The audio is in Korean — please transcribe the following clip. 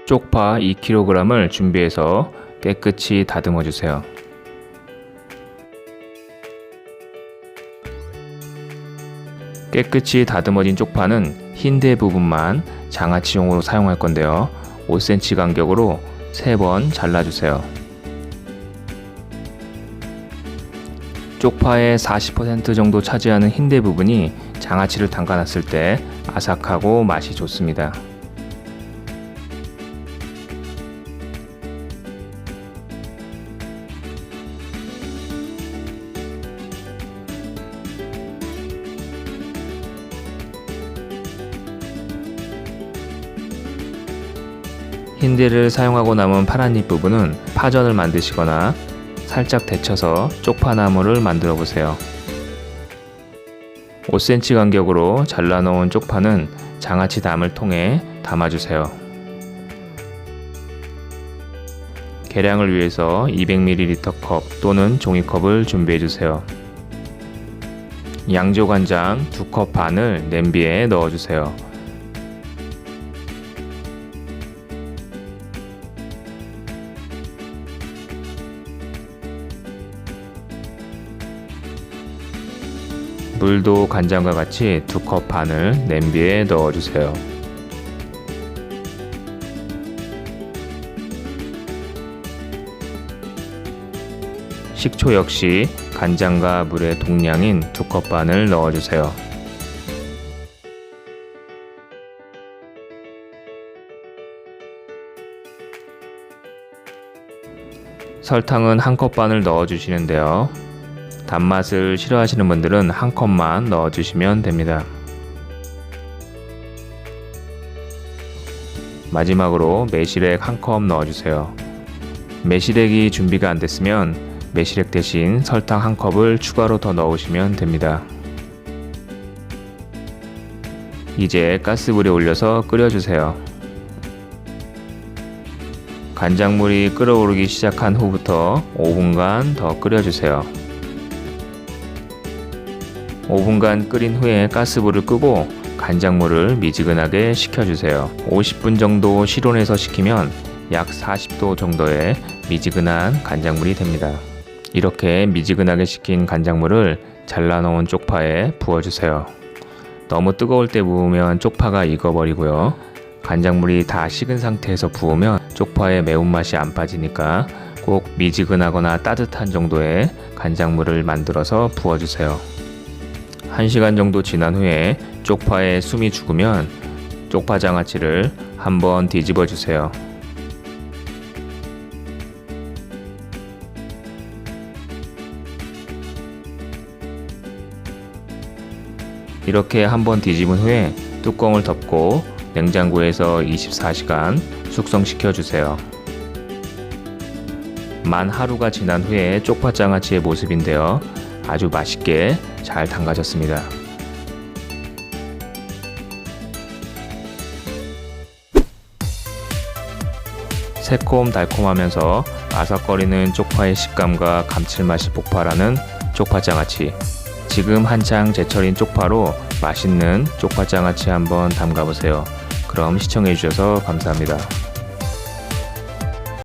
쪽파 2kg을 준비해서 깨끗이 다듬어 주세요. 깨끗이 다듬어진 쪽파는 흰대 부분만 장아찌용으로 사용할 건데요. 5cm 간격으로 3번 잘라주세요. 쪽파의 40% 정도 차지하는 흰대 부분이 장아찌를 담가놨을 때 아삭하고 맛이 좋습니다. 흰대를 사용하고 남은 파란잎 부분은 파전을 만드시거나 살짝 데쳐서 쪽파나물을 만들어 보세요. 5cm 간격으로 잘라 놓은 쪽파는 장아찌 담을 통에 담아주세요. 계량을 위해서 200ml 컵 또는 종이컵을 준비해 주세요. 양조간장 2컵 반을 냄비에 넣어주세요. 물도 간장과 같이 2컵 반을 냄비에 넣어주세요. 식초 역시 간장과 물의 동량인 2컵 반을 넣어주세요. 설탕은 1컵 반을 넣어주시는데요. 단맛을 싫어하시는 분들은 1컵만 넣어주시면 됩니다. 마지막으로 매실액 1컵 넣어주세요. 매실액이 준비가 안 됐으면 매실액 대신 설탕 1컵을 추가로 더 넣으시면 됩니다. 이제 가스불에 올려서 끓여주세요. 간장물이 끓어오르기 시작한 후부터 5분간 더 끓여주세요. 5분간 끓인 후에 가스불을 끄고 간장물을 미지근하게 식혀주세요. 50분 정도 실온에서 식히면 약 40도 정도의 미지근한 간장물이 됩니다. 이렇게 미지근하게 식힌 간장물을 잘라놓은 쪽파에 부어주세요. 너무 뜨거울 때 부으면 쪽파가 익어버리고요. 간장물이 다 식은 상태에서 부으면 쪽파의 매운맛이 안 빠지니까 꼭 미지근하거나 따뜻한 정도의 간장물을 만들어서 부어주세요. 1시간 정도 지난 후에 쪽파에 숨이 죽으면 쪽파 장아찌를 한번 뒤집어 주세요. 이렇게 한번 뒤집은 후에 뚜껑을 덮고 냉장고에서 24시간 숙성시켜 주세요. 만 하루가 지난 후에 쪽파 장아찌의 모습인데요. 아주 맛있게 잘 담가졌습니다. 새콤달콤하면서 아삭거리는 쪽파의 식감과 감칠맛이 폭발하는 쪽파장아찌. 지금 한창 제철인 쪽파로 맛있는 쪽파장아찌 한번 담가보세요. 그럼 시청해주셔서 감사합니다.